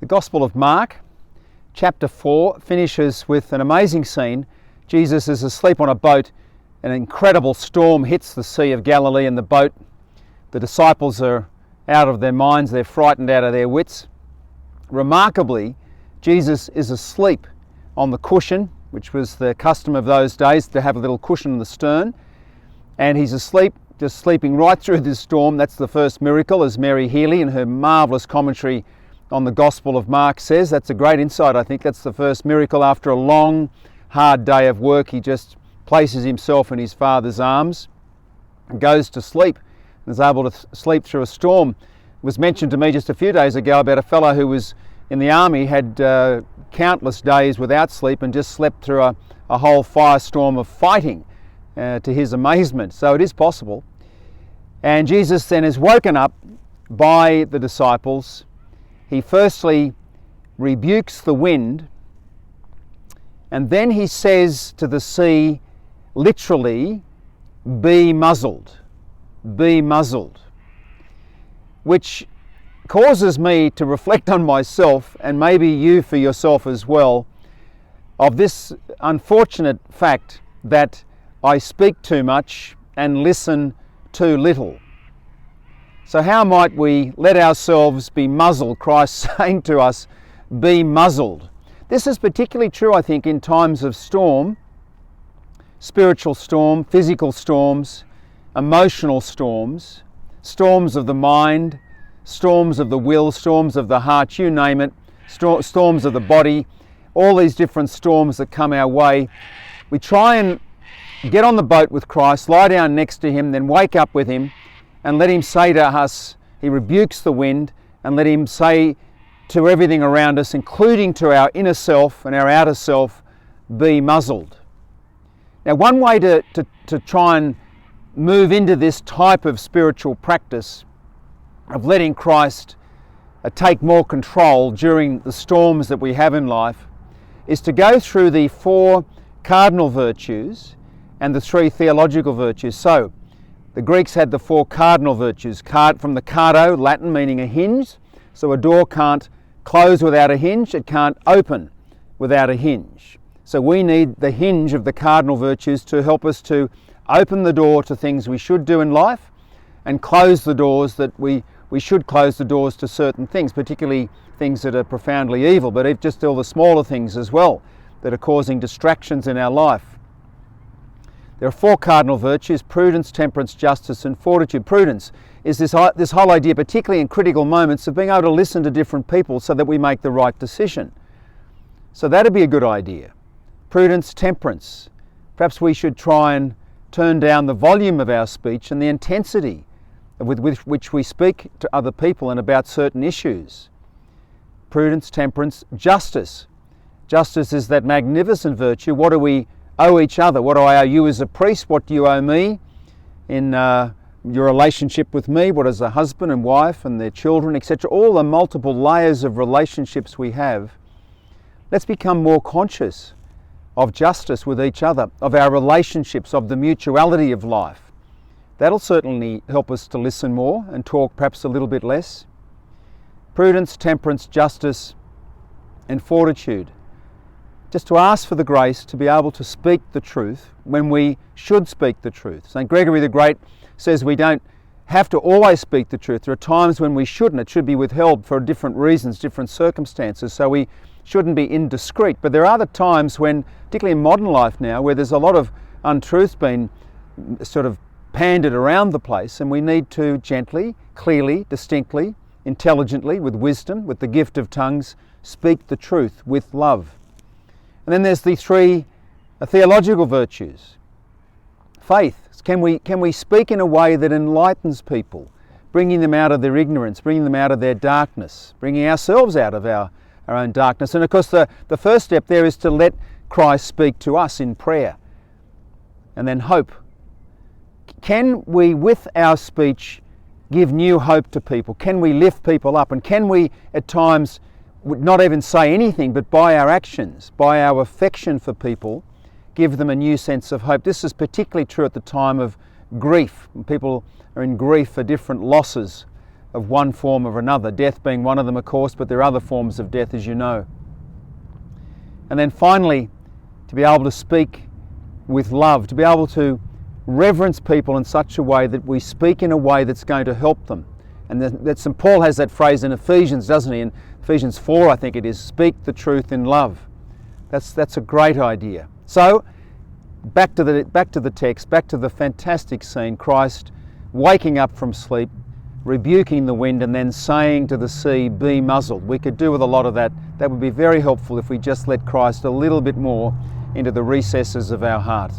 The Gospel of Mark, chapter 4, finishes with an amazing scene. Jesus is asleep on a boat. An incredible storm hits the Sea of Galilee and the boat. The disciples are out of their minds. They're frightened out of their wits. Remarkably, Jesus is asleep on the cushion, which was the custom of those days, to have a little cushion in the stern. And he's asleep, just sleeping right through this storm. That's the first miracle, as Mary Healy in her marvellous commentary on the Gospel of Mark says. That's a great insight, I think. That's the first miracle. After a long, hard day of work, he just places himself in his Father's arms and goes to sleep and is able to sleep through a storm. It was mentioned to me just a few days ago about a fellow who was in the army, had countless days without sleep and just slept through a whole firestorm of fighting, to his amazement. So it is possible. And Jesus then is woken up by the disciples. He firstly rebukes the wind, and then he says to the sea, literally, "Be muzzled, be muzzled," which causes me to reflect on myself, and maybe you for yourself as well, of this unfortunate fact that I speak too much and listen too little. So how might we let ourselves be muzzled? Christ saying to us, be muzzled. This is particularly true, I think, in times of storm, spiritual storm, physical storms, emotional storms, storms of the mind, storms of the will, storms of the heart, you name it, storms of the body, all these different storms that come our way. We try and get on the boat with Christ, lie down next to him, then wake up with him and let him say to us, he rebukes the wind, and let him say to everything around us, including to our inner self and our outer self, be muzzled. Now, one way to try and move into this type of spiritual practice of letting Christ take more control during the storms that we have in life is to go through the 4 cardinal virtues and the 3 theological virtues. So, the Greeks had the 4 cardinal virtues, from the cardo, Latin meaning a hinge. So a door can't close without a hinge, it can't open without a hinge. So we need the hinge of the cardinal virtues to help us to open the door to things we should do in life and close the doors that we should close the doors to certain things, particularly things that are profoundly evil, but just all the smaller things as well that are causing distractions in our life. There are 4 cardinal virtues: prudence, temperance, justice and fortitude. Prudence is this whole idea, particularly in critical moments, of being able to listen to different people so that we make the right decision. So that'd be a good idea. Prudence, temperance. Perhaps we should try and turn down the volume of our speech and the intensity with which we speak to other people and about certain issues. Prudence, temperance, justice. Justice is that magnificent virtue. What do we owe each other? What do I owe you as a priest? What do you owe me in your relationship with me? What is a husband and wife and their children, etc.? All the multiple layers of relationships we have. Let's become more conscious of justice with each other, of our relationships, of the mutuality of life. That'll certainly help us to listen more and talk perhaps a little bit less. Prudence, temperance, justice and fortitude. Just to ask for the grace to be able to speak the truth when we should speak the truth. St. Gregory the Great says we don't have to always speak the truth. There are times when we shouldn't. It should be withheld for different reasons, different circumstances, so we shouldn't be indiscreet. But there are other times when, particularly in modern life now, where there's a lot of untruth being sort of pandered around the place, and we need to gently, clearly, distinctly, intelligently, with wisdom, with the gift of tongues, speak the truth with love. And then there's the 3 theological virtues. Faith. Can we speak in a way that enlightens people, bringing them out of their ignorance, bringing them out of their darkness, bringing ourselves out of our own darkness? And of course the first step there is to let Christ speak to us in prayer. And then hope. Can we, with our speech, give new hope to people? Can we lift people up? And can we, at times, would not even say anything, but by our actions, by our affection for people, give them a new sense of hope? This is particularly true at the time of grief, when people are in grief for different losses of one form or another, death being one of them, of course, but there are other forms of death, as you know. And then finally, to be able to speak with love, to be able to reverence people in such a way that we speak in a way that's going to help them. And that St. Paul has that phrase in Ephesians, doesn't he? In Ephesians 4, I think it is, speak the truth in love. That's a great idea. So, back to the text, back to the fantastic scene, Christ waking up from sleep, rebuking the wind, and then saying to the sea, be muzzled. We could do with a lot of that. That would be very helpful if we just let Christ a little bit more into the recesses of our heart.